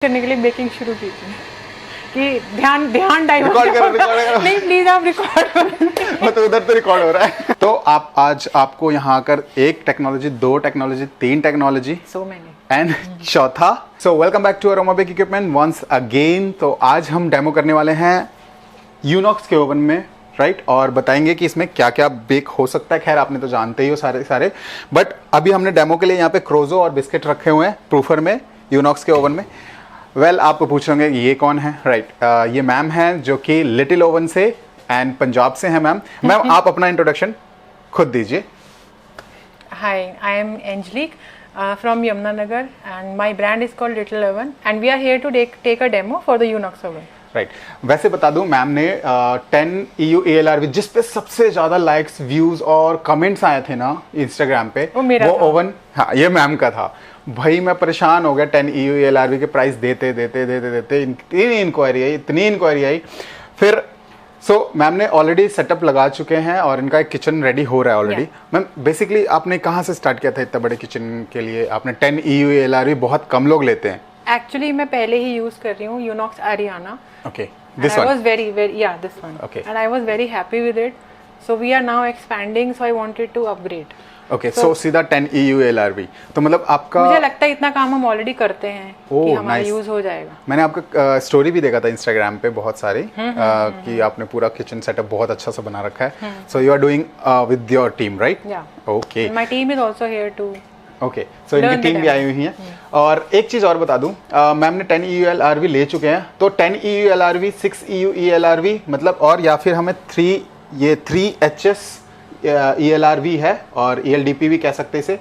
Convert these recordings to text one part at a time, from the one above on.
करने के लिए बेकिंग शुरू की थी कि ध्यान डाइवर्ट रिकॉर्ड नहीं, प्लीज आप रिकॉर्ड वो तो उधर तो रिकॉर्ड हो रहा है। तो आप आज आपको यहाँ आकर एक टेक्नोलॉजी, दो टेक्नोलॉजी, तीन टेक्नोलॉजी, सो मैनी एंड चौथा। So welcome back to aroma bake equipment once again. तो आज हम डेमो करने वाले हैं यूनॉक्स के ओवन में, राइट, और बताएंगे कि इसमें क्या क्या बेक हो सकता है। खैर आपने तो जानते ही हो सारे, बट अभी हमने डेमो के लिए यहाँ पे क्रोजो और बिस्किट रखे हुए हैं प्रूफर में, यूनॉक्स के ओवन में। आपको पूछ रहे होंगे ये कौन है, राइट, ये मैम हैं जो कि लिटिल ओवन से एंड पंजाब से हैं। मैम आप अपना इंट्रोडक्शन खुद दीजिए। Hi, I am Angelique from Yamunanagar and my brand is called Little Oven and we are here to take a demo for the Unox oven. Right वैसे बता दूं, मैम ने 10 EU ALRV जिस पे सबसे ज्यादा लाइक्स, व्यूज और comments आए थे ना इंस्टाग्राम पे, वो ओवन, हाँ ये मैम का था। भाई मैं परेशान हो गया 10 EU ALRV के प्राइस देते इतनी इंक्वायरी आई। फिर मैम ने ऑलरेडी सेटअप लगा चुके हैं और इनका एक किचन रेडी हो रहा है ऑलरेडी। मैम बेसिकली आपने कहाँ से स्टार्ट किया था इतना बड़े किचन के लिए? आपने 10 EU ALRV बहुत कम लोग लेते हैं। एक्चुअली मैं पहले ही यूज कर रही हूँ यूनॉक्स आरियाना। Okay, this one. I was very this one. Okay. And I was very happy with it. So we are now expanding, so I wanted to upgrade. Okay, so सीधा 10 EU ALRV। तो मतलब आपका, मुझे लगता है इतना काम हम ऑलरेडी करते हैं कि हमारा nice. यूज हो जाएगा। मैंने आपका स्टोरी भी देखा था इंस्टाग्राम पे बहुत सारी, कि आपने पूरा किचन सेटअप बहुत अच्छा सा बना रखा है। So you are doing with your team, right? या okay, my team is also here too. Okay, so इनकी टीम भी आई हुई है। और एक चीज और बता दूं, मैम ने 10 EU ALRV ले चुके हैं, तो 10 EU ALRV, 6 EU ALRV मतलब, और या फिर हमें 3 HS ELRV है और ELDP भी कह सकते हैं इसे,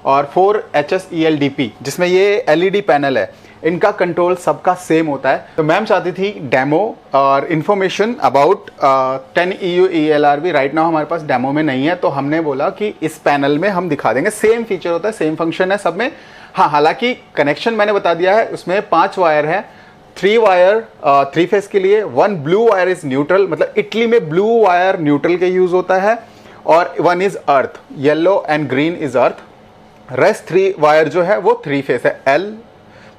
और 4 HS ELDP जिसमें ये LED पैनल है, इनका कंट्रोल सबका सेम होता है। तो मैम चाहती थी डेमो और information about 10 EU ELRV। Right now हमारे पास डेमो में नहीं है, तो हमने बोला कि इस पैनल में हम दिखा देंगे। सेम फीचर होता है, सेम फंक्शन है सब में। हाँ, हालांकि कनेक्शन मैंने बता दिया है, उसमें 5 वायर है, 3 वायर 3 फेस के लिए, 1 ब्लू वायर इज न्यूट्रल, मतलब इटली में ब्लू वायर न्यूट्रल के यूज होता है, और 1 is earth, yellow and green is earth. Rest 3 wire जो है वो 3 फेस है, L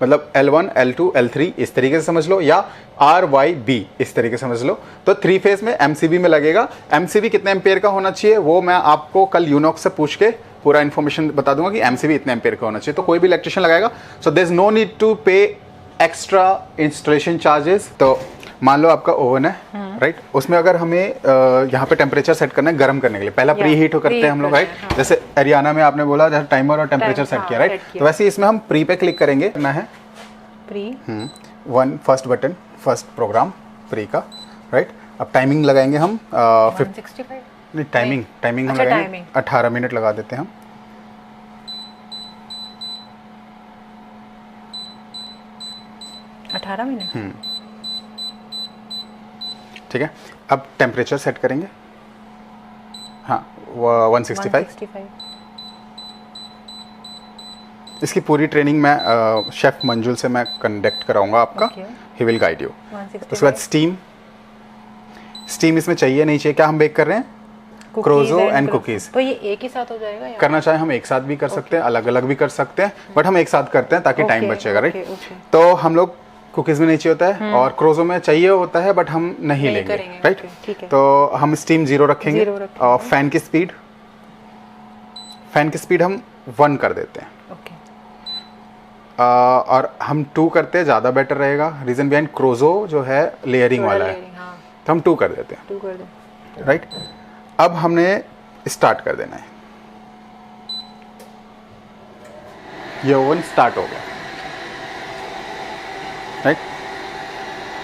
मतलब L1, L2, L3 इस तरीके से समझ लो, या RYB इस तरीके से समझ लो। तो 3 फेस में MCB में लगेगा। MCB कितने एम्पेयर का होना चाहिए वो मैं आपको कल यूनॉक्स से पूछ के पूरा इन्फॉर्मेशन बता दूंगा कि MCB इतने एम्पेयर का होना चाहिए। तो कोई भी इलेक्ट्रिशियन लगाएगा, so there is no need to pay extra installation charges. तो मान लो आपका ओवन है, राइट, उसमें अगर हमें यहाँ पे टेम्परेचर सेट करना है गर्म करने के लिए, पहला प्री हीट करते हैं हम लोग, राइट। जैसे हरियाणा में आपने बोला जैसे टाइमर और टेम्परेचर सेट किया, राइट, तो वैसे इसमें हम प्री पे क्लिक करेंगे, करना है pre, 1 first button, first program pre का, राइट। अब टाइमिंग लगाएंगे हम 165 नहीं, टाइमिंग हम लगाएंगे 18 मिनट लगा देते हैं हम। अठारह मिनट, ठीक है। अब टेम्परेचर सेट करेंगे, हाँ 165। इसकी पूरी ट्रेनिंग मैं शेफ मंजुल से मैं कंडक्ट कराऊंगा आपका, ही विल गाइड यू। उसके बाद स्टीम इसमें चाहिए नहीं चाहिए, क्या हम बेक कर रहे हैं? क्रोजो एंड कुकीज। तो ये एक ही साथ हो जाएगा या? करना चाहे हम एक साथ भी कर सकते हैं, अलग अलग भी कर सकते हैं, बट हम एक साथ करते हैं ताकि टाइम बचेगा, राइट। तो हम लोग कुकीज में नहीं चाहिए होता है और क्रोजो में चाहिए होता है, बट हम नहीं लेंगे, राइट। तो हम स्टीम 0 रखेंगे और फैन की स्पीड हम 1 कर देते हैं, और हम 2 करते हैं, ज़्यादा बेटर रहेगा। रीजन बिहाइंड क्रोजो जो है लेयरिंग वाला है, तो हम 2 कर देते हैं, राइट। अब हमने स्टार्ट कर देना है, ये ओवन स्टार्ट हो गया, राइट।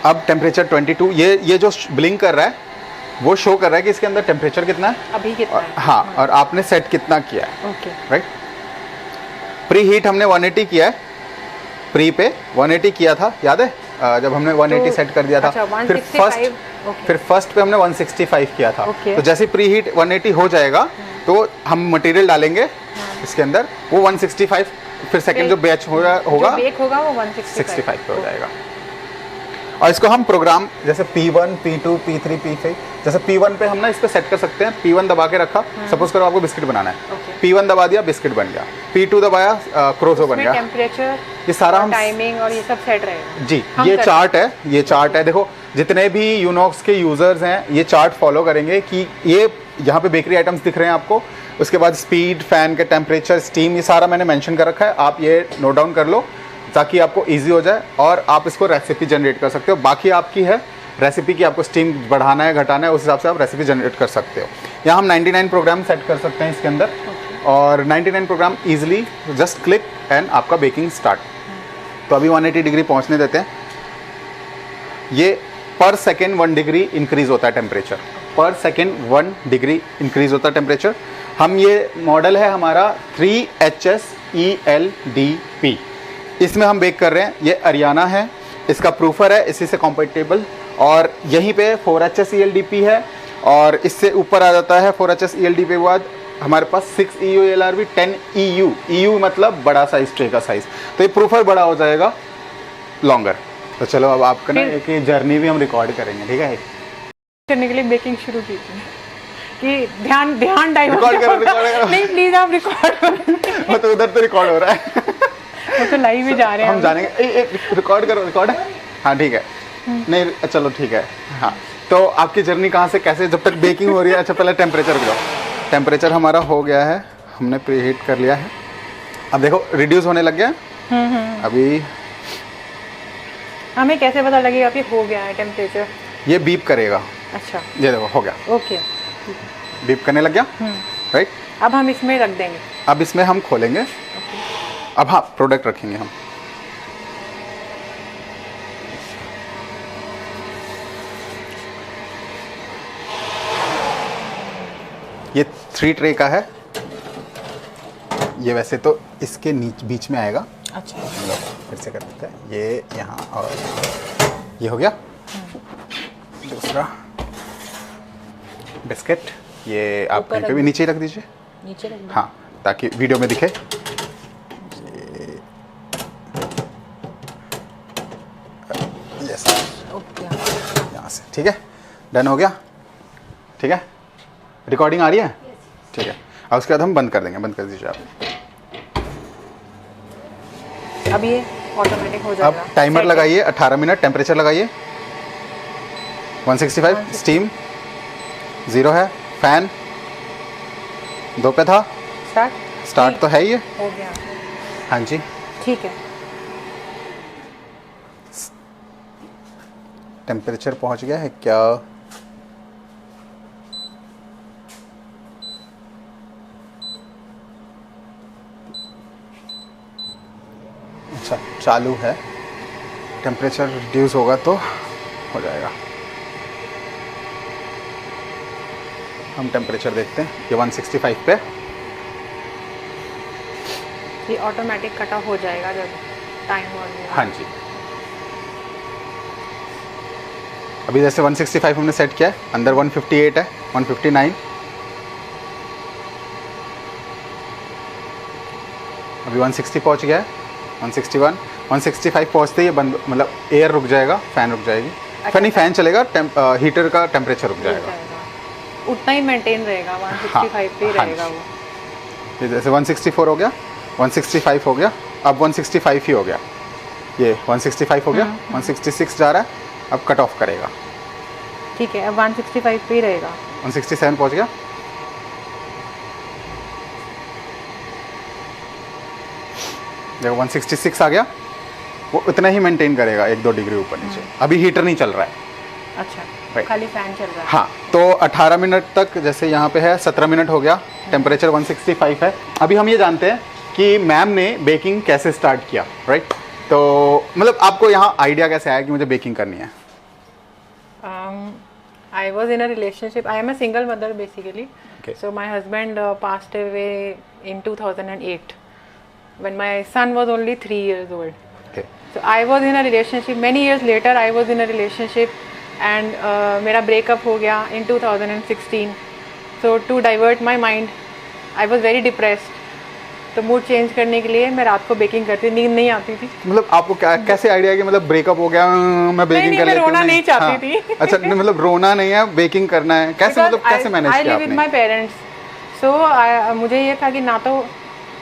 अब टेम्परेचर 22, ये जो ब्लिंक कर रहा है वो शो कर रहा है कि इसके अंदर टेम्परेचर कितना है, अभी कितना है। हाँ, और आपने सेट कितना किया है, राइट। प्री हीट हमने 180 किया है, प्री पे 180 किया था, याद है जब हमने 180 सेट कर दिया था। फिर फर्स्ट पे हमने 165 किया था। तो जैसे प्री हीट 180 हो जाएगा तो हम मटेरियल डालेंगे इसके अंदर, वो 165, फिर सेकंड जो बैच होगा वो 165 पे हो जाएगा। और इसको हम प्रोग्राम जैसे P1, P2, P3, P5, जैसे P1 पे हम ना इस पे सेट कर सकते हैं। P1 दबा के रखा, सपोज करो आपको बिस्किट बनाना है, P1 दबा दिया, बिस्किट बन गया। P2 दबाया, क्रोजो बन गया। टेम्परेचर ये सारा हम टाइमिंग और ये सब सेट रहेगा जी। ये चार्ट है, देखो जितने भी यूनॉक्स के यूजर्स हैं ये चार्ट फॉलो करेंगे कि ये यहाँ पे बेकरी आइटम्स दिख रहे हैं आपको, उसके बाद स्पीड, फैन के टेम्परेचर, स्टीम, ये सारा मैंने मेंशन कर रखा है। आप ये नोट डाउन कर लो ताकि आपको इजी हो जाए और आप इसको रेसिपी जनरेट कर सकते हो। बाकी आपकी है रेसिपी की, आपको स्टीम बढ़ाना है घटाना है उस हिसाब से आप रेसिपी जनरेट कर सकते हो। यहाँ हम 99 प्रोग्राम सेट कर सकते हैं इसके अंदर और 99 program easily just click and आपका बेकिंग स्टार्ट। तो अभी 180 डिग्री पहुँचने देते हैं। ये पर सेकेंड 1 डिग्री इंक्रीज़ होता है टेम्परेचर, पर सेकेंड 1 डिग्री इंक्रीज़ होता है टेम्परेचर। हम ये मॉडल है हमारा 3HSELDP, इसमें हम बेक कर रहे हैं। ये अरियाना है, इसका प्रूफर है, इसी से कॉम्पेटेबल। और यहीं पे 4HSELDP है और इससे ऊपर आ जाता है 4HSELDP के बाद हमारे पास 6EU ELRV 10EU, EU मतलब बड़ा साइज, ट्रे का साइज, तो ये प्रूफर बड़ा हो जाएगा लॉन्गर। तो चलो अब आपका ना एक जर्नी भी हम रिकॉर्ड करेंगे, ठीक है? करने के लिए बेकिंग शुरू की थी कि ध्यान डाइवर्ट रिकॉर्ड करो। नहीं प्लीज आप रिकॉर्ड करो। वो तो उधर तो रिकॉर्ड हो रहा है, वो तो लाइव ही जा रहे हैं हम जानेंगे। रिकॉर्ड करो, रिकॉर्ड है, हाँ ठीक है। नहीं चलो ठीक है, हाँ। तो आपकी जर्नी कहाँ से कैसे, जब तक बेकिंग हो रही है। अच्छा पहले टेम्परेचर लो। टेम्परेचर हमारा हो गया है, हमने प्री हीट कर लिया है। अब देखो रिड्यूस होने लग गया। अभी हमें कैसे पता लगेगा कि हो गया है टेम्परेचर? ये बीप करेगा। अच्छा, ये देखो हो गया, ओके, बीप करने लग गया, राइट। अब हम इसमें रख देंगे। अब इसमें हम खोलेंगे। अब हाँ प्रोडक्ट रखेंगे हम। ये 3 ट्रे का है, ये वैसे तो इसके बीच में आएगा। अच्छा, फिर से कर देते हैं, ये यहाँ और ये हो गया। दूसरा बिस्किट, ये आप कहीं पे भी नीचे ही रख दीजिए, नीचे रख दो। हाँ, ताकि वीडियो में दिखे। यस, ओके, यहाँ से ठीक है, डन हो गया, ठीक है। रिकॉर्डिंग आ रही है, ठीक है। अब उसके बाद हम बंद कर देंगे, बंद कर दीजिए आप। अब ये ऑटोमेटिक हो जाएगा। अब टाइमर लगाइए 18 मिनट, टेम्परेचर लगाइए 165, स्टीम 0 है, फैन 2 पे था, स्टार्ट तो है ही है, हो गया। हाँ जी ठीक है, टेम्परेचर पहुंच गया है क्या? अच्छा चालू है, टेम्परेचर रिड्यूस होगा तो हो जाएगा। हम टेम्परेचर देखते हैं, ये 165 पे। ये ऑटोमेटिक कट ऑफ हो जाएगा जब टाइम और हाँ जी, अभी जैसे 165 हमने सेट किया है, अंदर 158 है, 159, अभी 160 पहुंच गया है, 161, 165 पहुंचते ही ये बंद, मतलब एयर रुक जाएगा, फैन रुक जाएगी। अच्छा, नहीं फैन चलेगा, हीटर का टेम्परेचर रुक जाएगा। उतना ही मेंटेन रहेगा, 165 पे रहेगा वो। ये जैसे 164 हो गया, 165 हो गया, अब 165 ही हो गया, ये 165 हो गया, 166 जा रहा है, अब कट ऑफ करेगा। ठीक है, अब 165 पे ही रहेगा। 167 पहुंच गया, देखो 166 आ गया, वो इतना ही मेंटेन करेगा, 1-2 डिग्री ऊपर नीचे। अभी हीटर नहीं चल रहा है, अच्छा, Right. खाली फैन चल रहा है। हाँ, तो 18 मिनट तक, जैसे यहाँ पे है 17 मिनट हो गया, टेम्परेचर 165 है। अभी हम ये जानते हैं कि मैम ने बेकिंग कैसे स्टार्ट किया, राइट? तो मतलब आपको यहाँ आइडिया कैसे आया कि मुझे बेकिंग करनी है? I was in a relationship. I am a single mother basically. Okay. So my husband passed away in 2008 when my son was only 3 years old. Okay. So I was in a relationship. Many years later, I was in a relationship, and मेरा breakup हो गया in 2016. So to divert my mind, I was very depressed. तो mood change करने के लिए मैं रात को बेकिंग करती, नींद नहीं आती थी। मतलब आपको क्या कैसे आइडिया कि मतलब ब्रेकअप हो गया मैं बेकिंग कर लेती हूँ? रोना नहीं चाहती थी। अच्छा, मतलब रोना नहीं है, बेकिंग करना है, कैसे मतलब कैसे मैनेज किया आपने? I live with my parents, so मुझे ये था कि ना तो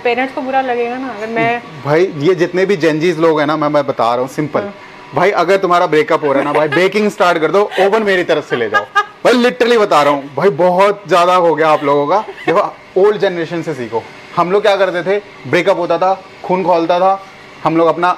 पेरेंट्स को बुरा लगेगा ना अगर मैं भाई ये जितने भी जेनजीज लोग हैं ना, मैं बता रहा हूँ सिंपल, भाई अगर तुम्हारा ब्रेकअप हो रहा है ना भाई, बेकिंग स्टार्ट कर दो, ओवन मेरी तरफ से ले जाओ भाई, लिटरली बता रहा हूँ भाई, बहुत ज्यादा हो गया आप लोगों का। देखो ओल्ड जनरेशन से सीखो, हम लोग क्या करते थे, ब्रेकअप होता था, खून खौलता था, हम लोग अपना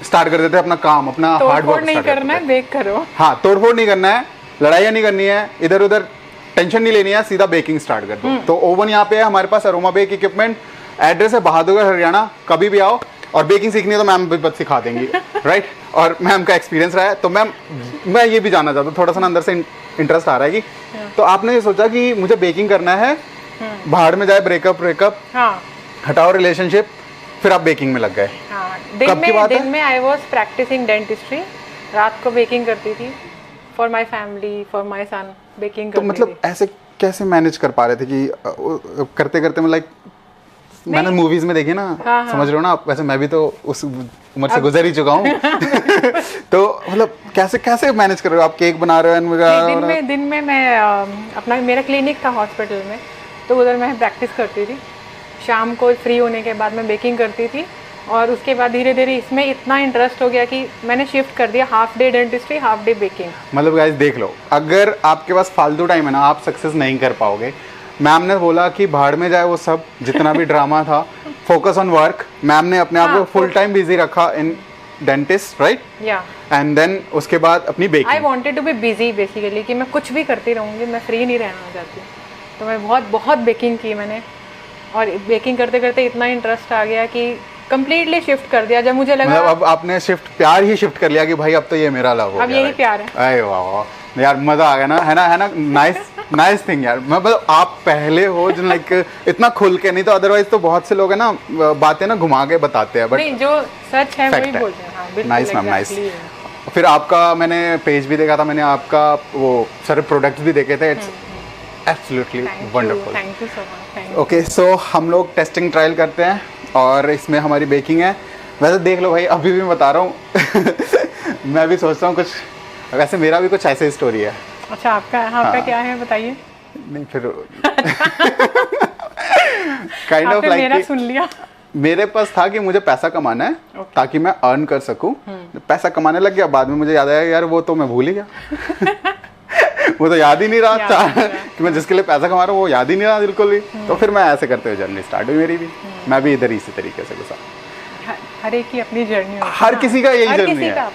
स्टार्ट कर देते अपना काम, अपना हार्ड वर्क नहीं करना है, बेक करो। हाँ, तोड़फोड़ नहीं करना है, लड़ाइयाँ नहीं करनी है, इधर उधर टेंशन नहीं लेनी है, सीधा बेकिंग स्टार्ट कर दो। तो ओवन यहाँ पे है हमारे पास, अरोमा बेक इक्विपमेंट, एड्रेस है बहादुरगढ़ हरियाणा, कभी भी आओ। और बेकिंग सीखनी है तो मैम भी सिखा देंगी राइट। और मैम का एक्सपीरियंस रहा है, तो मैम मैं ये भी जानना चाहता हूँ, थोड़ा सा अंदर से इंटरेस्ट आ रहा है कि तो आपने ये सोचा कि मुझे बेकिंग करना है, भाड़ में जाए ब्रेकअप, हटाओ रिलेशनशिप, फिर आप बेकिंग में लग गए। कब की बात है? दिन में आई वाज प्रैक्टिसिंग डेंटिस्ट्री, रात को बेकिंग करती थी for my family, for my son, baking तो मतलब ऐसे कैसे मैनेज कर पा रहे थे कि करते करते में लाइक मैंने मूवीज में देखी ना, समझ रहे हो ना आप, वैसे मैं भी तो उस उम्र से गुजर ही चुका हूँ तो मतलब कैसे मैनेज कर रहे हो आप, केक बना रहे हो? दिन में मैं अपना, मेरा क्लिनिक था हॉस्पिटल में, तो उधर मैं प्रैक्टिस करती थी, शाम को फ्री होने के बाद मैं बेकिंग करती थी। और उसके बाद धीरे धीरे इसमें इतना इंटरेस्ट हो गया कि मैंने शिफ्ट कर दिया, half day dentistry, half day baking. मतलब गाइस देख लो, अगर आपके पास फालतू टाइम है ना, आप सक्सेस नहीं कर पाओगे। मैम ने बोला कि भाड़ में जाए वो सब, जितना भी ड्रामा था, फोकस ऑन वर्क। मैम ने अपने आप को फुल टाइम बिजी रखा इन डेंटिस्ट, राइट? या एंड देन उसके बाद अपनी baking. I wanted to be busy basically, कि मैं कुछ भी करती रहूँगी, मैं फ्री नहीं रहना चाहती। तो मैं बहुत बेकिंग की मैंने, और बेकिंग करते करते इतना इंटरेस्ट आ गया कि कंप्लीटली शिफ्ट कर दिया। जब मुझे लगा मतलब अब आपने प्यार ही शिफ्ट कर लिया कि भाई अब तो ये मेरा लव हो गया, अब यही प्यार है। अरे वाह यार, मजा आ गया ना, है ना नाइस थिंग यार। मैं मतलब आप पहले हो जो लाइक इतना खुल के, नहीं तो अदरवाइज तो बहुत से लोग है ना बातें ना घुमा के बताते हैं, बट नहीं, जो सच है वही बोलते हैं। हाँ, बिल्कुल नाइस मैम, नाइस। फिर आपका मैंने पेज भी देखा था, मैंने आपका वो सारे प्रोडक्ट्स भी देखे थे, it's absolutely wonderful. Thank you so much. Okay, so हम लोग टेस्टिंग ट्रायल करते हैं और इसमें हमारी बेकिंग है। वैसे देख लो भाई, अभी भी मैं बता रहा हूँ मैं भी सोचता हूँ कुछ, वैसे मेरा भी कुछ ऐसे स्टोरी है। अच्छा, आपका क्या है बताइए? नहीं फिर काइंड ऑफ लाइक सुन लिया। मेरे पास था कि मुझे पैसा कमाना है ताकि मैं अर्न कर सकूं। पैसा कमाने लग गया, बाद में मुझे याद आया यार वो तो मैं भूल ही गया वो तो याद ही नहीं रहा था कि मैं जिसके लिए पैसा कमा रहा हूँ वो याद ही नहीं रहा बिल्कुल भी। तो फिर मैं ऐसे करते हुए जर्नी स्टार्ट हुई मेरी भी। मैं भी इधर इसी तरीके से घुसा। हर एक की अपनी जर्नी होती है, हर किसी का यही जर्नी है।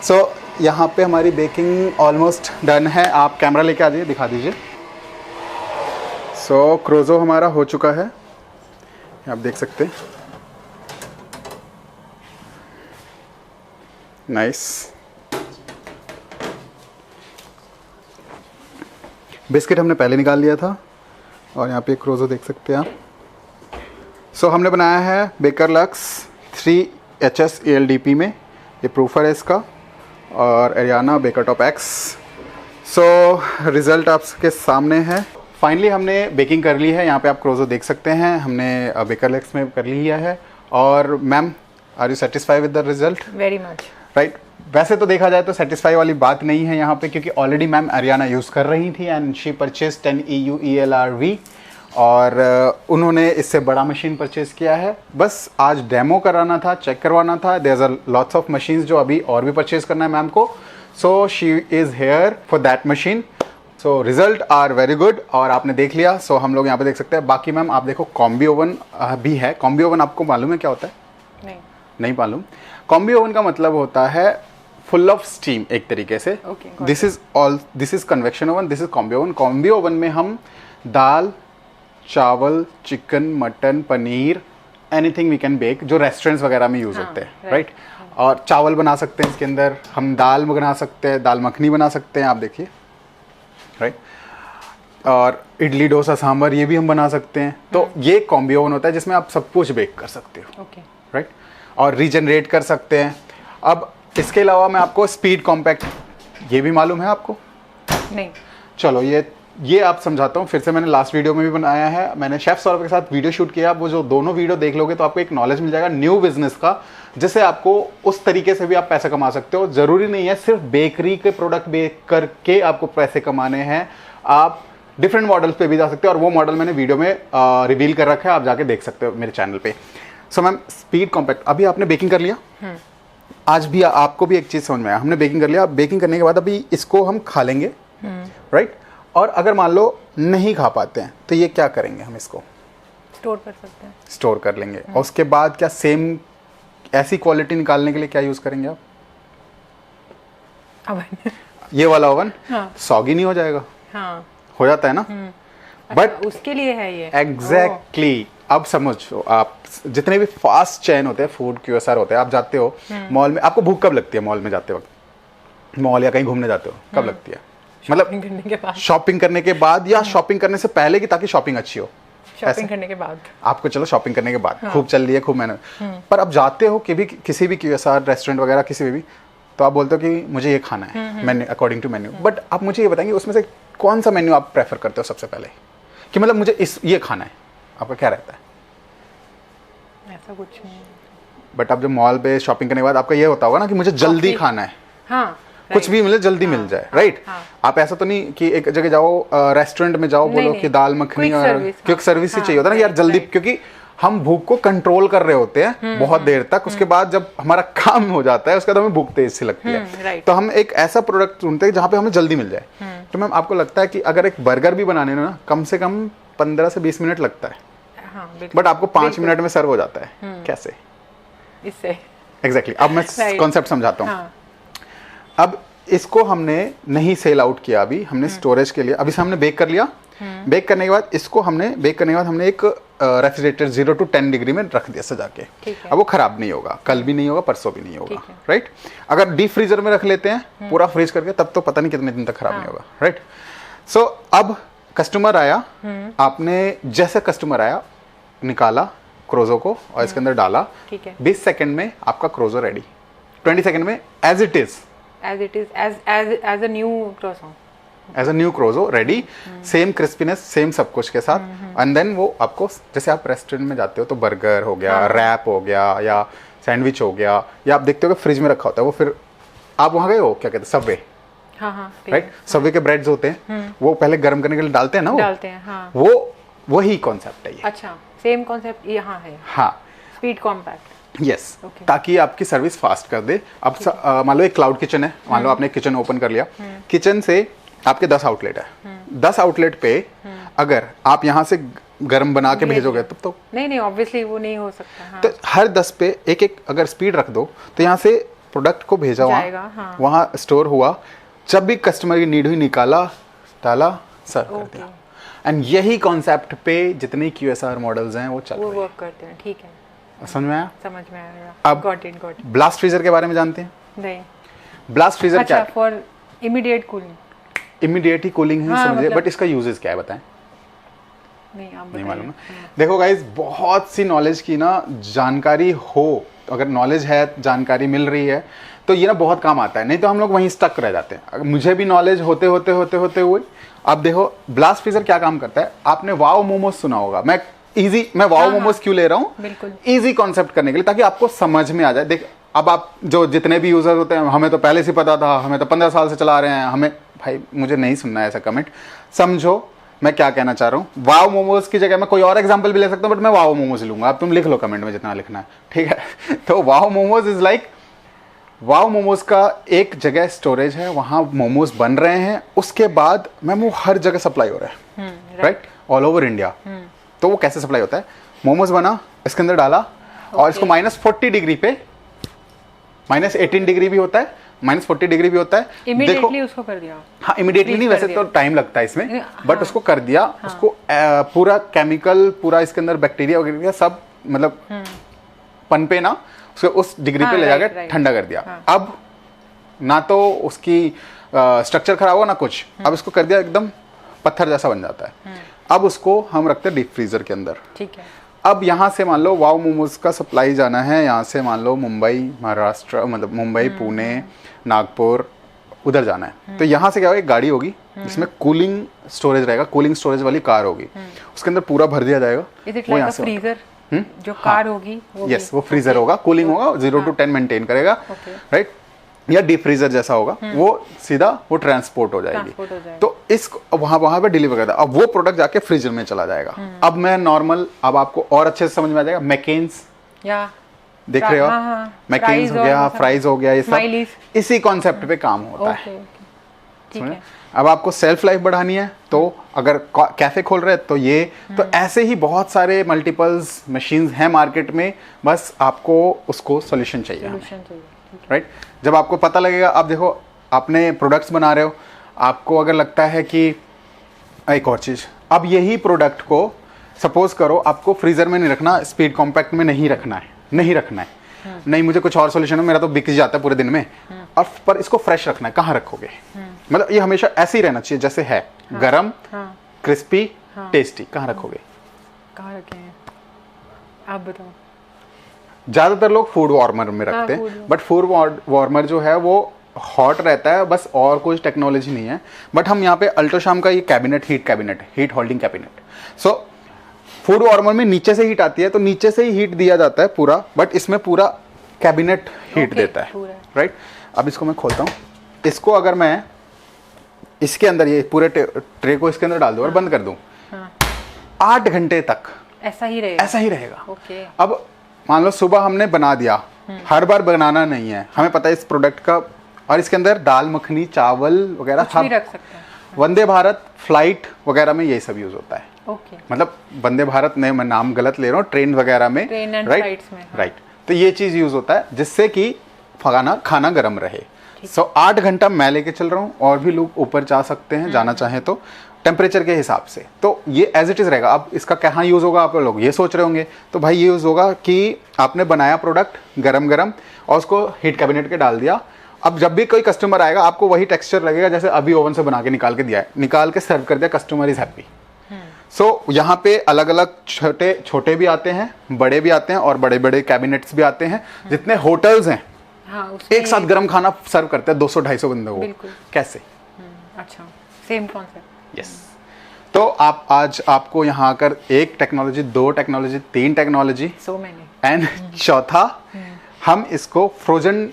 सो यहाँ पे हमारी बेकिंग ऑलमोस्ट डन है। आप कैमरा लेके आ जाइए, दिखा दीजिए। सो क्रोजो हमारा हो चुका है, आप देख सकते हैं। नाइस। बिस्किट हमने पहले निकाल लिया था और यहाँ पे क्रोजो देख सकते हैं आप। सो हमने बनाया है बेकर लक्स 3HS ELDP में, ये प्रूफर है इसका, और एरियाना बेकर टॉप X। सो रिज़ल्ट आपके सामने है। फाइनली हमने बेकिंग कर ली है, यहाँ पे आप क्रोजो देख सकते हैं, हमने बेकर लक्स में कर लिया है। और ma'am, are you satisfy with the result? Very much. Right. वैसे तो देखा जाए तो सेटिस्फाई वाली बात नहीं है यहाँ पे, क्योंकि ऑलरेडी मैम एरियाना यूज़ कर रही थी and she purchase 10 EU ELRV, और उन्होंने इससे बड़ा मशीन परचेज किया है। बस आज डेमो कराना था, चेक करवाना था। There are lots of machines जो अभी और भी परचेज करना है मैम को। So she is here for that machine. So result are very good, और आपने देख लिया। सो हम लोग यहाँ पे देख सकते हैं। बाकी मैम आप देखो, कॉम्बी ओवन भी है। कॉम्बी ओवन आपको मालूम है क्या होता है? नहीं मालूम। कॉम्बी ओवन का मतलब होता है फुल ऑफ स्टीम एक तरीके से। This is convection oven, this is combi oven. Combi oven में हम दाल, चावल, chicken, mutton, paneer, anything we can bake, जो रेस्टोरेंट्स वगैरह में यूज़ होते हैं, राइट। और चावल बना सकते हैं इसके अंदर, हम दाल बना सकते हैं, दाल मखनी बना सकते हैं, आप देखिए, राइट। और इडली, डोसा, सांभर, ये भी हम बना सकते हैं। तो ये कॉम्बी ओवन होता है जिसमें आप सब कुछ बेक कर सकते हो, राइट, और रीजनरेट कर सकते हैं। अब इसके अलावा मैं आपको स्पीड कॉम्पैक्ट, ये भी मालूम है आपको? नहीं। चलो ये आप समझाता हूँ फिर से। मैंने लास्ट वीडियो में भी बनाया है, मैंने शेफ सौरभ के साथ वीडियो शूट किया। वो जो दोनों वीडियो देख लोगे तो आपको एक नॉलेज मिल जाएगा न्यू बिजनेस का, जिससे आपको उस तरीके से भी आप पैसे कमा सकते हो। ज़रूरी नहीं है सिर्फ बेकरी के प्रोडक्ट बेक करके आपको पैसे कमाने हैं। आप डिफरेंट मॉडल्स पे भी जा सकते हो, और वो मॉडल मैंने वीडियो में रिवील कर रखा है, आप जाके देख सकते हो मेरे चैनल पे। सो मैम, स्पीड कॉम्पैक्ट, अभी आपने बेकिंग कर लिया, आज भी आपको भी एक चीज़ समझ में आया, हमने बेकिंग कर लिया। बेकिंग करने के बाद अभी इसको हम खा लेंगे, राइट? और अगर मान लो नहीं खा पाते हैं तो ये क्या करेंगे, हम इसको स्टोर कर सकते हैं, स्टोर कर लेंगे। और उसके बाद क्या सेम ऐसी क्वालिटी निकालने के लिए क्या यूज़ करेंगे आप? ओवन। ये वाला ओवन हाँ। सॉगी नहीं हो जाएगा? हाँ, हो जाता है ना, बट अच्छा, उसके लिए है ये। एग्जैक्टली। अब समझो, आप जितने भी फास्ट चेन होते हैं, फूड QSR होते हैं, आप जाते हो मॉल में, आपको भूख कब लगती है मॉल में जाते वक्त? मॉल या कहीं घूमने जाते हो कब लगती है? मतलब शॉपिंग करने के बाद, शॉपिंग करने के बाद या शॉपिंग करने से पहले की, ताकि शॉपिंग अच्छी हो? शॉपिंग करने के बाद आपको चलो शॉपिंग करने के बाद खूब चल रही है, खूब मेहनत, पर अब जाते हो कि भी किसी भी QSR रेस्टोरेंट वगैरह किसी भी, तो आप बोलते हो कि मुझे ये खाना है menu, according to menu. But आप मुझे ये बताएंगे उसमें से कौन सा मेन्यू आप प्रेफर करते हो सबसे पहले, कि मतलब मुझे ये खाना है, आपका क्या रहता है? ऐसा कुछ नहीं। बट अब जब मॉल पे शॉपिंग करने के बाद आपका ये होता होगा ना कि मुझे जल्दी खाना है, हाँ, कुछ भी मिले जल्दी मिल जाए, राइट? आप ऐसा तो नहीं कि एक जगह जाओ, रेस्टोरेंट में जाओ, बोलो कि दाल मखनी और क्विक सर्विस ही चाहिए होता है ना यार, जल्दी, क्योंकि हम भूख को कंट्रोल कर रहे होते हैं बहुत देर तक, उसके बाद जब हमारा काम हो जाता है उसके बाद हमें भूख तेज से लगती है, तो हम एक ऐसा प्रोडक्ट ढूंढते हैं जहाँ पे हमें जल्दी मिल जाए। तो मैम, आपको लगता है कि अगर एक बर्गर भी बनाने में ना कम से कम 15 से 20 मिनट लगता है, बट आपको 5 मिनट में सर्व हो जाता है, कैसे? इससे एग्जैक्टली। अब मैं कॉन्सेप्ट समझाता हूँ। हाँ। अब इसको हमने नहीं सेल आउट किया, अभी हमने स्टोरेज के लिए, अभी से हमने बेक कर लिया, बेक करने के बाद इसको हमने बेक करने के बाद हमने एक रेफ्रिजरेटर 0 to 10 डिग्री में रख दिया सजा के। अब वो खराब नहीं होगा, कल भी नहीं होगा, परसों भी नहीं होगा, राइट? अगर डीप फ्रीजर में रख लेते हैं पूरा फ्रीज करके, तब तो पता नहीं कितने दिन तक खराब नहीं होगा, राइट? सो अब कस्टमर आया, आपने जैसे कस्टमर आया निकाला क्रोजो को और इसके अंदर डाला, 20 सेकंड में आपका क्रोजो रेडी, 20 सेकंड में as it is as a new croissant, as a new croissant रेडी, सेम क्रिस्पीनेस, सेम सब कुछ के साथ। एंड देन वो आपको, जैसे आप रेस्टोरेंट में जाते हो तो बर्गर हो गया, रैप हो गया, या सैंडविच हो गया, या आप देखते हो कि फ्रिज में रखा होता है वो, फिर आप वहाँ गए हो, क्या कहते हैं, सबवे, राइट? सबवे के ब्रेड्स होते हैं, वो पहले गर्म करने के लिए डालते हैं ना, वो डालते हैं, हाँ। वो वही कॉन्सेप्ट है ये। अच्छा, सेम कॉन्सेप्ट यहाँ है। हाँ, स्पीड कॉम्पैक्ट, यस, ताकि आपकी सर्विस फास्ट कर दे। अब मान लो एक क्लाउड किचन है, मान लो आपने किचन ओपन कर लिया, किचन से आपके 10 आउटलेट है, 10 आउटलेट पे अगर आप यहाँ से गर्म बना के भेजोगे तब तो नहीं, ऑब्वियसली वो नहीं हो सकता। हाँ। तो हर 10 पे एक एक अगर स्पीड रख दो तो यहाँ से प्रोडक्ट को भेजा वहाँ स्टोर हुआ, जब भी कस्टमर की नीड हुई निकाला, डाला, सर्व कर दिया। एंड यही कॉन्सेप्ट पे जितने QSR मॉडल्स हैं वो चल रहे हैं, वर्क करते हैं। ठीक है, समझ में आया? समझ में आया। अब गॉट इट। ब्लास्ट फ्रीजर के बारे में जानते हैं? नहीं। ब्लास्ट फ्रीजर क्या है? फॉर इमीडिएट कूलिंग, इमीडिएट ही कूलिंग ही समझिए, बट इसका यूजेस क्या है बताएं? नहीं मालूम ना। देखो गाइज, बहुत सी नॉलेज की ना जानकारी हो, अगर नॉलेज है, जानकारी मिल रही है, तो ये ना बहुत काम आता है, नहीं तो हम लोग वहीं स्टक रह जाते हैं। अगर मुझे भी नॉलेज होते हुए अब देखो ब्लास्ट फ्रीजर क्या काम करता है। आपने वाओ मोमोज सुना होगा, मैं वाओ मोमोज क्यों ले रहा हूँ? बिल्कुल इजी कॉन्सेप्ट करने के लिए, ताकि आपको समझ में आ जाए। देख, अब आप जो जितने भी यूजर्स होते हैं, हमें तो पहले से पता था, हमें तो 15 साल से चला रहे हैं, हमें भाई मुझे नहीं सुनना है ऐसा कमेंट। समझो मैं क्या कहना चाह रहा हूँ। वाओ मोमोज की जगह मैं कोई और एग्जांपल भी ले सकता हूँ, बट मैं वाओ मोमोज लूंगा। अब तुम लिख लो कमेंट में जितना लिखना है, ठीक है? तो wow momos is like, wow momos का एक जगह स्टोरेज है, वहाँ मोमोज बन रहे हैं, उसके बाद मैम वो हर जगह सप्लाई हो रहा है, राइट? All over India. तो वो कैसे सप्लाई होता है? मोमोज बना, इसके अंदर डाला, और इसको -40 डिग्री पे, -18 डिग्री भी होता है, -40 डिग्री भी होता है, इमीडिएटली उसको कर दिया। हाँ, इमीडिएटली नहीं, वैसे तो टाइम लगता है इसमें, बट उसको कर दिया। उसको पूरा केमिकल, पूरा इसके अंदर बैक्टीरिया वगैरह सब, मतलब पनपे ना, उसको उस डिग्री पे ले जाकर ठंडा कर दिया। अब ना तो उसकी स्ट्रक्चर खराब हुआ ना कुछ, अब इसको कर दिया एकदम पत्थर जैसा बन जाता है। अब उसको हम रखते हैं डीप फ्रीजर के अंदर, ठीक है। अब यहाँ से मान लो वाओ मोमोज का सप्लाई जाना है, यहाँ से मान लो मुंबई, महाराष्ट्र, मतलब मुंबई, पुणे, नागपुर, उधर जाना है। तो यहाँ से क्या होगा, एक गाड़ी होगी जिसमें कूलिंग स्टोरेज रहेगा, कूलिंग स्टोरेज वाली कार होगी, उसके अंदर पूरा भर दिया जाएगा। वो यहाँ से फ्रीजर जो कार होगी, यस, वो फ्रीजर होगा, कूलिंग होगा, 0 to 10 मेंटेन करेगा, राइट? या डीप फ्रीजर जैसा होगा, वो सीधा वो ट्रांसपोर्ट हो जाएगी। तो इस वहां पे डिलीवर करता है। अब वो प्रोडक्ट जाके फ्रीजर में चला जाएगा। अब मैं नॉर्मल, अब आपको और अच्छे से समझ में आ जाएगा। मैकेन्स देख रहे हो, मैकेन्स हो गया, फ्राइज हो गया, ये सब इसी कॉन्सेप्ट पे काम होता है। ठीक है। अब आपको सेल्फ लाइफ बढ़ानी है तो अगर कैफे खोल रहे हैं तो ये, तो ऐसे ही बहुत सारे मल्टीपल्स मशीन्स हैं मार्केट में, बस आपको उसको सॉल्यूशन चाहिए, राइट। जब आपको पता लगेगा, अब देखो आपने प्रोडक्ट्स बना रहे हो, आपको अगर लगता है कि एक और चीज़, अब यही प्रोडक्ट को सपोज करो आपको फ्रीजर में नहीं रखना, स्पीड कॉम्पैक्ट में नहीं रखना है, नहीं मुझे कुछ और सॉल्यूशन है, मेरा तो बिक जाता है पूरे दिन में, और पर इसको फ्रेश रखना है, कहाँ रखोगे? मतलब ये हमेशा ऐसे ही रहना चाहिए जैसे है, गरम, क्रिस्पी, टेस्टी, कहाँ रखोगे? कहाँ रखेंगे आप बताओ। ज्यादातर लोग फूड वार्मर में रखते हैं, बट फूड वार्मर जो है वो हॉट रहता है, बस और कोई टेक्नोलॉजी नहीं है। बट हम यहाँ पे अल्ट्राशाम का ये cabinet, heat holding cabinet, so food warmer में नीचे से हीट आती है, तो नीचे से ही हीट दिया जाता है पूरा, बट इसमें पूरा कैबिनेट हीट देता है, राइट। अब इसको मैं खोलता हूँ, इसको अगर मैं इसके अंदर ये पूरे ट्रे को इसके अंदर डाल दूं और बंद कर दूं, 8 घंटे तक ऐसा ही रहेगा। अब मान लो सुबह हमने बना दिया, हर बार बनाना नहीं है, हमें पता है इस प्रोडक्ट का, और इसके अंदर दाल मखनी, चावल वगैरह सब रख सकते हैं। वंदे भारत फ्लाइट वगैरह में यही सब यूज होता है। मतलब वंदे भारत ने, मैं नाम गलत ले रहा हूँ, ट्रेन वगैरह में, राइट। तो ये चीज यूज होता है जिससे कि खाना गर्म रहे। 8 घंटा मैं लेके चल रहा हूँ, और भी लोग ऊपर जा सकते हैं, जाना चाहें तो, टेम्परेचर के हिसाब से। तो ये एज इट इज रहेगा। अब इसका कहाँ यूज होगा, आप लोग ये सोच रहे होंगे, तो भाई ये यूज होगा कि आपने बनाया प्रोडक्ट गरम और उसको हीट कैबिनेट के डाल दिया। अब जब भी कोई कस्टमर आएगा, आपको वही टेक्सचर लगेगा जैसे अभी ओवन से बना के निकाल के दिया है, निकाल के सर्व कर दिया, कस्टमर इज हैप्पी। सो यहाँ पे अलग अलग छोटे भी आते हैं, बड़े भी आते हैं, और बड़े बड़े कैबिनेट्स भी आते हैं। जितने होटल्स हैं, एक साथ गर्म खाना सर्व करते हैं 200-250 बंदे को, कैसे? अच्छा, सेम कॉन्सेप्ट। यस। तो आप आज आपको यहाँ आकर 1 टेक्नोलॉजी, 2 टेक्नोलॉजी, 3 टेक्नोलॉजी, एंड चौथा हम इसको फ्रोजन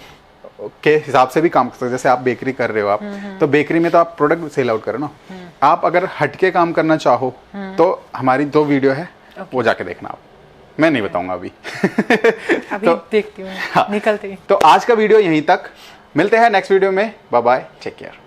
के हिसाब से भी काम कर सकते हैं। जैसे आप बेकरी कर रहे हो, आप तो बेकरी में तो आप प्रोडक्ट सेल आउट करो ना। आप अगर हटके काम करना चाहो तो हमारी 2 वीडियो है, वो जाके देखना आप, मैं नहीं बताऊंगा अभी। तो देखती हूँ, निकलते ही। तो आज का वीडियो यहीं तक, मिलते हैं नेक्स्ट वीडियो में, बाय बाय, टेक केयर।